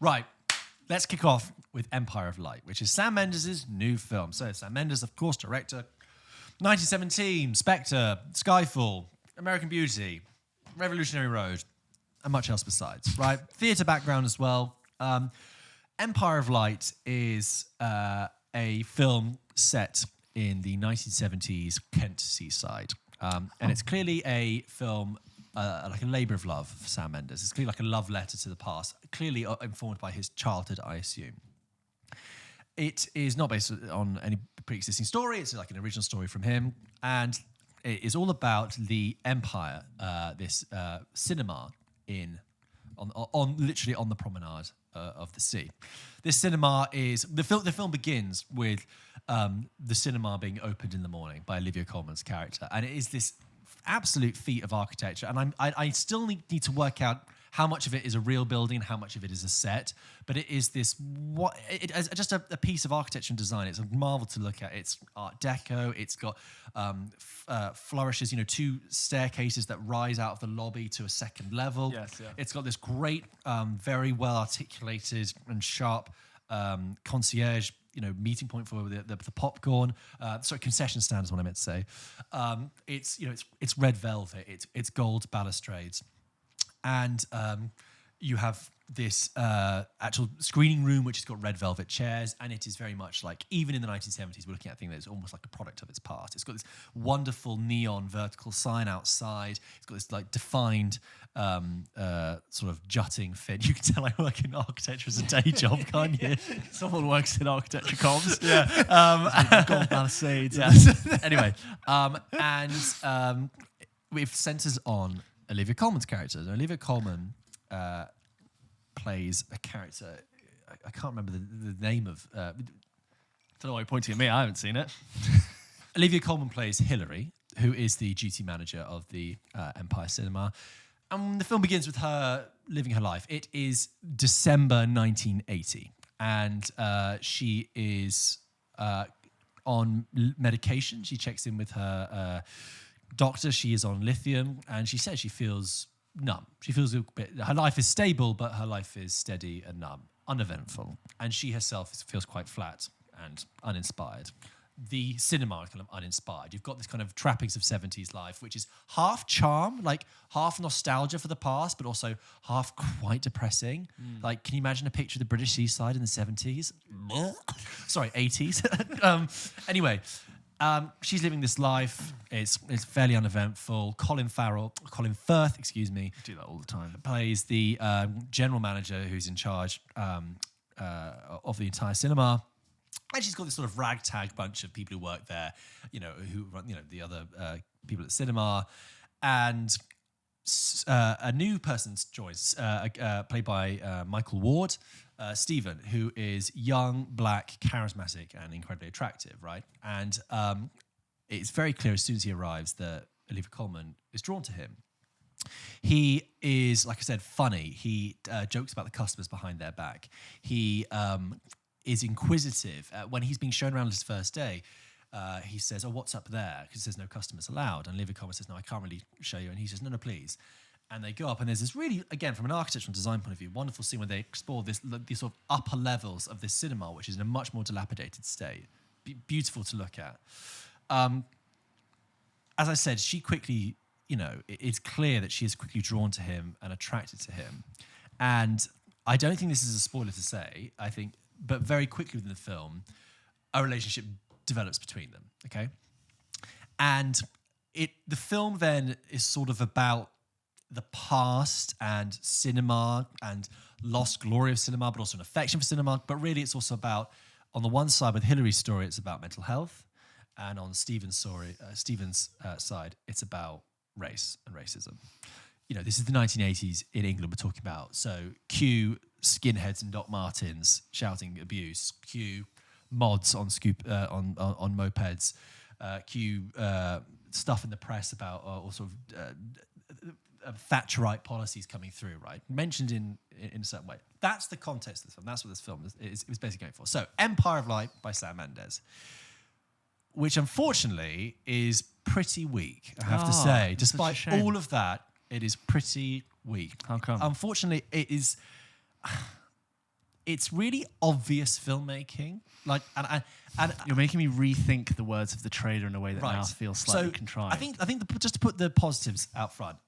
Right, let's kick off with Empire of Light, which is Sam Mendes' new film. So Sam Mendes, of course, director, 1917, Spectre, Skyfall, American Beauty, Revolutionary Road, and much else besides, right? Theatre background as well. Empire of Light is a film set in the 1970s Kent seaside. And it's clearly a film like a labour of love for Sam Mendes. It's clearly like a love letter to the past, clearly informed by his childhood, I assume. It is not based on any pre-existing story. It's like an original story from him. And it is all about the Empire, this cinema literally on the promenade of the sea. This cinema is... The film begins with the cinema being opened in the morning by Olivia Colman's character. And it is this absolute feat of architecture, and I still need to work out how much of it is a real building and how much of it is a set. But it is this just a piece of architecture and design. It's a marvel to look at. It's Art Deco. It's got flourishes, 2 staircases that rise out of the lobby to a second level. Yes, yeah. It's got this great, very well articulated and sharp concierge, meeting point for the popcorn. Concession stand is what I meant to say. It's red velvet. It's gold balustrades, and you have this actual screening room which has got red velvet chairs, and it is very much like, even in the 1970s, we're looking at a thing that's almost like a product of its past. It's got this wonderful neon vertical sign outside. It's got this like defined sort of jutting fin. You can tell I work in architecture as a day job, can't you? Someone works in architecture comms. Yeah. Gold balustrades. Yeah. Anyway, it centres on Olivia Colman's character. And Olivia Colman plays a character. I can't remember the name of. Don't know why you're pointing at me. I haven't seen it. Olivia Colman plays Hilary, who is the duty manager of the Empire Cinema. And the film begins with her living her life. It is December 1980, and she is on medication. She checks in with her doctor. She is on lithium, and she says she feels numb. She feels a bit... Her life is stable, but her life is steady and numb, uneventful. And she herself feels quite flat and uninspired. The cinema is kind of uninspired. You've got this kind of trappings of 70s life, which is half charm, like half nostalgia for the past, but also half quite depressing. Like, can you imagine a picture of the British seaside in the 70s? Sorry, 80s. Anyway, she's living this life. It's fairly uneventful. Colin Firth, excuse me. I do that all the time. Plays the general manager who's in charge of the entire cinema. And she's got this sort of ragtag bunch of people who work there, who run, the other people at the cinema. And a new person joins, played by Michael Ward, Stephen, who is young, black, charismatic, and incredibly attractive, right? And it's very clear as soon as he arrives that Olivia Colman is drawn to him. He is, like I said, funny. He jokes about the customers behind their back. He is inquisitive. When he's being shown around his first day, he says, "Oh, what's up there?" Because there's no customers allowed. And Olivia Colman says, "No, I can't really show you." And he says, "No, please." And they go up, and there's this really, again, from an architectural design point of view, wonderful scene where they explore these sort of upper levels of this cinema, which is in a much more dilapidated state. Beautiful to look at. As I said, she quickly, it's clear that she is quickly drawn to him and attracted to him. And I don't think this is a spoiler to say, I think, but very quickly within the film, a relationship develops between them, okay? And the film then is sort of about the past and cinema and lost glory of cinema, but also an affection for cinema. But really it's also about, on the one side with Hilary's story, it's about mental health. And on Stephen's side, it's about race and racism. This is the 1980s in England we're talking about. So cue skinheads and Doc Martens shouting abuse, cue mods on on mopeds, cue stuff in the press about all sort of Thatcherite policies coming through, right? Mentioned in a certain way. That's the context of this film. That's what this film is basically going for. So, Empire of Light by Sam Mendes, which unfortunately is pretty weak, I have to say. Despite all of that, it is pretty weak. How come? Unfortunately, it is... it's really obvious filmmaking. Like, and You're making me rethink the words of the trailer in a way that now feels slightly contrived. I think just to put the positives out front,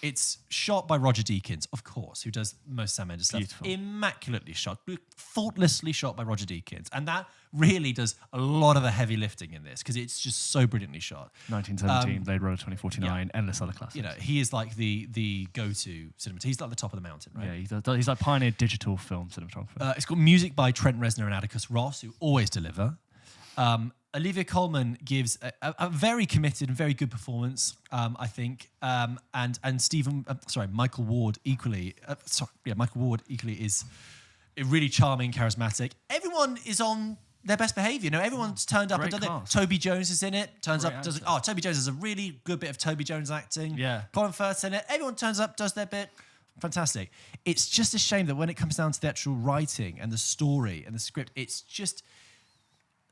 it's shot by Roger Deakins, of course, who does most Sam Mendes stuff. Beautiful. Immaculately shot, faultlessly shot by Roger Deakins, and that really does a lot of the heavy lifting in this because it's just so brilliantly shot. 1917, Blade Runner 2049, endless other classics. You know, he is like the go-to cinematographer. He's like the top of the mountain, right? Yeah, he's like pioneered digital film cinematographer. It's got music by Trent Reznor and Atticus Ross, who always deliver. Olivia Colman gives a very committed and very good performance, I think. Michael Ward equally. Michael Ward equally is really charming, charismatic. Everyone is on their best behaviour. You know, everyone's turned up Great and done it. cast. Toby Jones is in it. Turns Great up, does it. actor. Oh, Toby Jones has a really good bit of Toby Jones acting. Yeah. Colin Firth's in it. Everyone turns up, does their bit. Fantastic. It's just a shame that when it comes down to the actual writing and the story and the script, it's just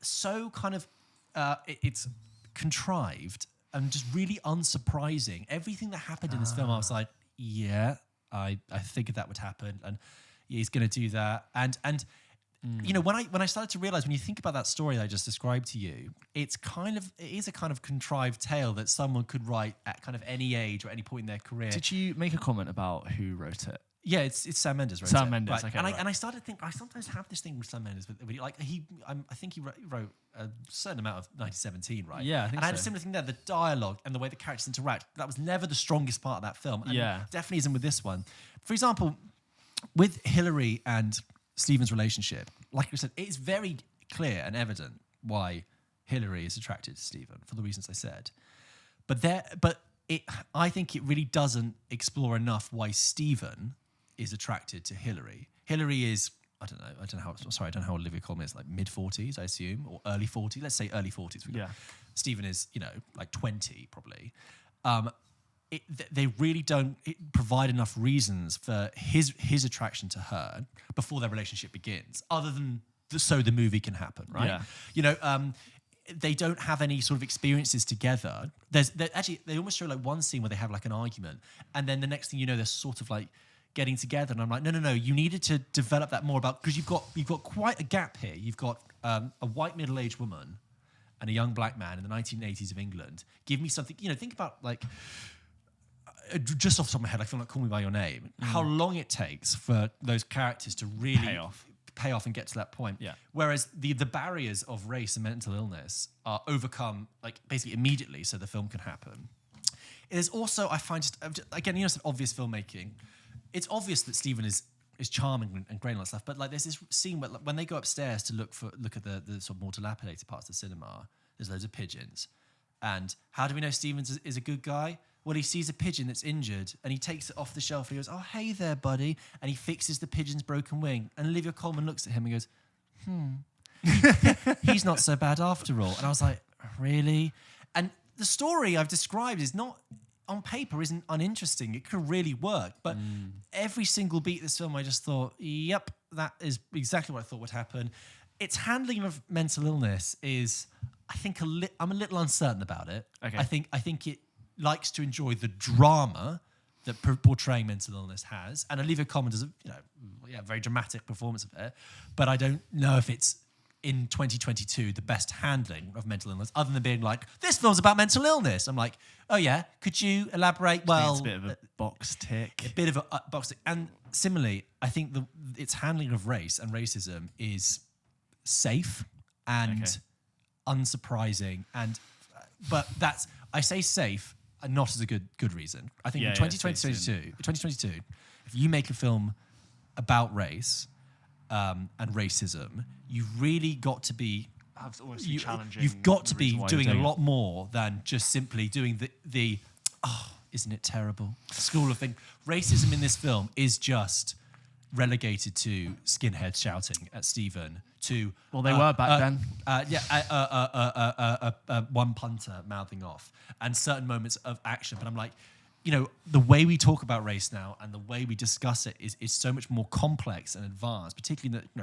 so kind of it's contrived and just really unsurprising. Everything that happened in this film, I was like, yeah, I figured that would happen, and yeah, he's going to do that. And you know, when I started to realize, when you think about that story that I just described to you, it is a kind of contrived tale that someone could write at kind of any age or any point in their career. Did you make a comment about who wrote it? Yeah, it's Sam Mendes. Wrote Sam it. Mendes, Right. okay, And right. I started to think, I sometimes have this thing with Sam Mendes, I think he wrote a certain amount of 1917, right? Yeah, I think and I had a so. similar thing there. The dialogue and the way the characters interact, that was never the strongest part of that film. And Yeah. definitely isn't with this one. For example, with Hillary and Stephen's relationship, like I said, it's very clear and evident why Hillary is attracted to Stephen for the reasons I said. I think it really doesn't explore enough why Stephen is attracted to Hillary. Hillary is, I don't know how Olivia Colman is, like mid-40s, I assume, or early 40s. Let's say early 40s. Yeah. Stephen is, like 20 probably. They really don't provide enough reasons for his attraction to her before their relationship begins, other than so the movie can happen, right? Yeah. They don't have any sort of experiences together. Actually, they almost show like one scene where they have like an argument, and then the next thing you know, they're sort of like getting together. And I'm like, no, you needed to develop that more because you've got quite a gap here. You've got a white middle-aged woman and a young black man in the 1980s of England. Give me something, think about like, just off the top of my head, I feel like Call Me By Your Name, how long it takes for those characters to really pay off and get to that point. Yeah. Whereas the barriers of race and mental illness are overcome like basically immediately so the film can happen. There's also, I find, just again, some obvious filmmaking. It's obvious that Stephen is charming and great and all that stuff, but like there's this scene where when they go upstairs to look at the sort of more dilapidated parts of the cinema, there's loads of pigeons. And how do we know Stevens is a good guy? Well, he sees a pigeon that's injured and he takes it off the shelf and he goes, "Oh, hey there, buddy." And he fixes the pigeon's broken wing. And Olivia Colman looks at him and goes, he's not so bad after all. And I was like, really? And the story I've described is not, on paper, isn't uninteresting. It could really work. But every single beat of this film, I just thought, yep, that is exactly what I thought would happen. Its handling of mental illness is, I think, I'm a little uncertain about it. Okay. I think it likes to enjoy the drama that portraying mental illness has. And Olivia Colman does a very dramatic performance of it. But I don't know if it's, in 2022, the best handling of mental illness, other than being like, this film's about mental illness. I'm like, oh yeah, could you elaborate? Well, it's a bit of a box tick. A bit of a box tick. And similarly, I think its handling of race and racism is safe and unsurprising. But I say safe, and not as a good reason. I think in 2022, if you make a film about race and racism, you've really got to be challenging. You've got to the be reason why doing you're a doing lot more than just simply doing the isn't it terrible school of thing. Racism in this film is just relegated to skinheads shouting at Stephen. To they were back then. One punter mouthing off and certain moments of action. But I'm like, the way we talk about race now and the way we discuss it is so much more complex and advanced, particularly in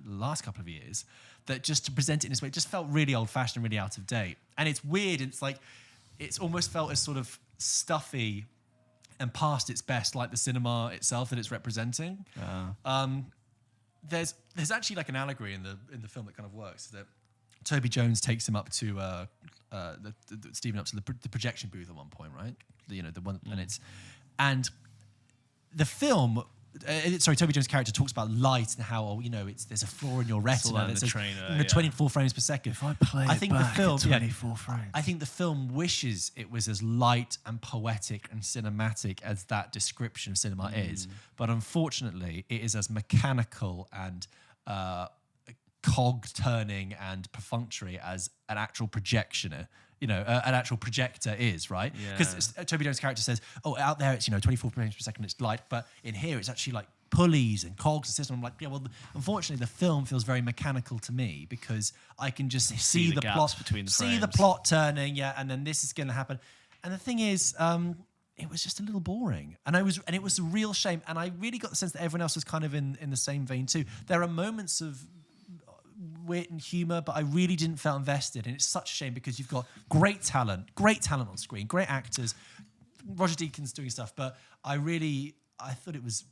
the last couple of years, that just to present it in this way, it just felt really old-fashioned and really out of date. And it's weird. It's like, it's almost felt as sort of stuffy and past its best, like the cinema itself that it's representing. there's actually like an allegory in the film that kind of works, that Toby Jones takes him up to Stephen up to the projection booth at one point, right? The one, and the film. Toby Jones' character talks about light and how there's a flaw in your retina. That's 24 frames per second. If I play I think it the back film, at 24 frames. I think the film wishes it was as light and poetic and cinematic as that description of cinema is, but unfortunately, it is as mechanical and cog turning and perfunctory as an actual projectioner. An actual projector is, right? Because Toby Jones' character says, "Oh, out there it's 24 frames per second, it's light, but in here it's actually like pulleys and cogs and system." I'm like, yeah, well, unfortunately, the film feels very mechanical to me because I can just see the plot between the see frames. the plot turning, and then this is going to happen. And the thing is, it was just a little boring, and it was a real shame. And I really got the sense that everyone else was kind of in the same vein too. There are moments of wit and humour, but I really didn't feel invested, and it's such a shame because you've got great talent on screen, great actors, Roger Deakins doing stuff, but I thought it was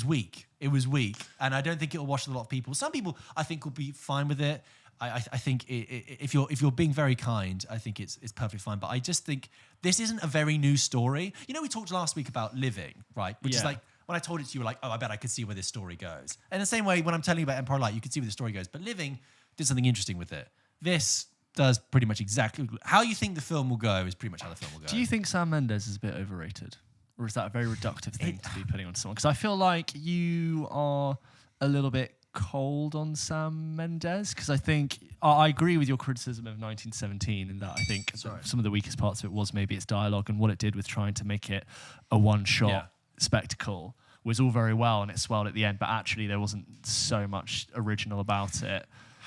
weak. It was weak, and I don't think it'll wash with a lot of people. Some people I think will be fine with it. I think if you're being very kind, I think it's perfectly fine. But I just think this isn't a very new story. We talked last week about Living, right? Which is like, when I told it to you, you were like, oh, I bet I could see where this story goes. And the same way, when I'm telling you about Empire Light, you could see where the story goes. But Living did something interesting with it. This does pretty much exactly how you think the film will go is pretty much how the film will go. Do you think Sam Mendes is a bit overrated? Or is that a very reductive thing to be putting on someone? Because I feel like you are a little bit cold on Sam Mendes, because I think I agree with your criticism of 1917 in that I think some of the weakest parts of it was maybe its dialogue and what it did with trying to make it a one-shot spectacle was all very well and it swelled at the end, but actually there wasn't so much original about it.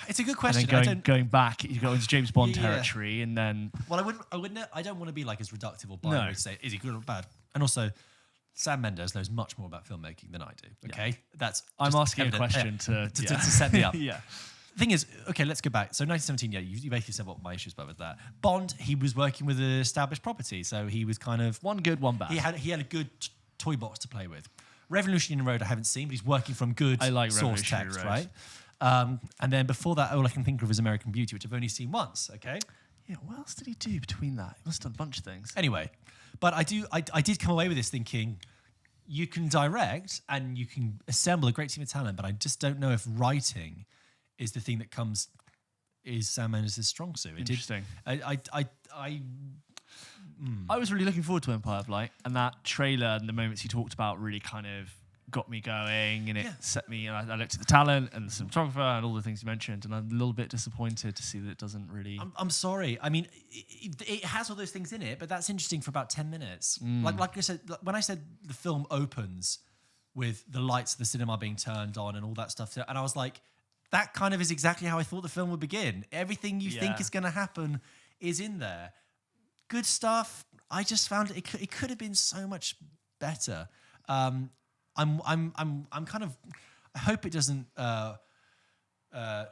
It's a good question. And then going back, you go into James Bond territory, and then I don't want to be like as reductive or binary to say is he good or bad. And also, Sam Mendes knows much more about filmmaking than I do. Okay, I'm asking a question to set me up. Yeah. Thing is, okay, let's go back. So 1917, you basically said what my issues were with that. Bond, he was working with an established property, so he was kind of one good, one bad. He had a good toy box to play with. Revolutionary Road I haven't seen, but he's working from good source text, right? And then before that, all I can think of is American Beauty, which I've only seen once. Okay. Yeah. What else did he do between that? He must have done a bunch of things. Anyway, but I did come away with this thinking, you can direct and you can assemble a great team of talent, but I just don't know if writing is the thing that is Sam Mendes' strong suit. Interesting. I was really looking forward to Empire of Light, and that trailer and the moments you talked about really kind of got me going, and it set me, and I looked at the talent and the cinematographer and all the things you mentioned, and I'm a little bit disappointed to see that it doesn't really... I'm sorry. I mean, it has all those things in it, but that's interesting for about 10 minutes. Like I said, when I said the film opens with the lights of the cinema being turned on and all that stuff, and I was like, that kind of is exactly how I thought the film would begin. Everything you think is going to happen is in there. Good stuff. I just found it could have been so much better. I'm kind of, I hope it doesn't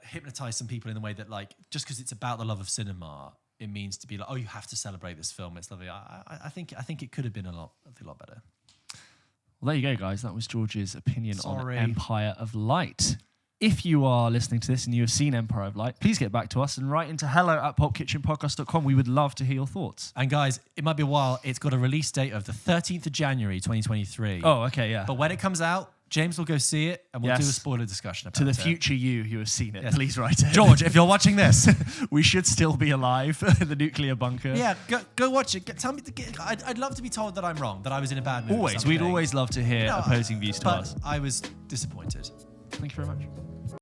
hypnotize some people in the way that, like, just because it's about the love of cinema, it means to be like, oh, you have to celebrate this film. It's lovely. I think it could have been a lot better. Well, there you go, guys. That was George's opinion on Empire of Light. If you are listening to this and you have seen Empire of Light, please get back to us and write into hello@pulpkitchenpodcast.com. We would love to hear your thoughts. And guys, it might be a while. It's got a release date of the 13th of January, 2023. Oh, okay, yeah. But when it comes out, James will go see it and we'll do a spoiler discussion about it. To the future you who have seen it, please write it. George, if you're watching this, we should still be alive in the nuclear bunker. Yeah, go watch it. Tell me. I'd love to be told that I'm wrong, that I was in a bad mood. Always. We'd always love to hear opposing views to us. I was disappointed. Thank you very much.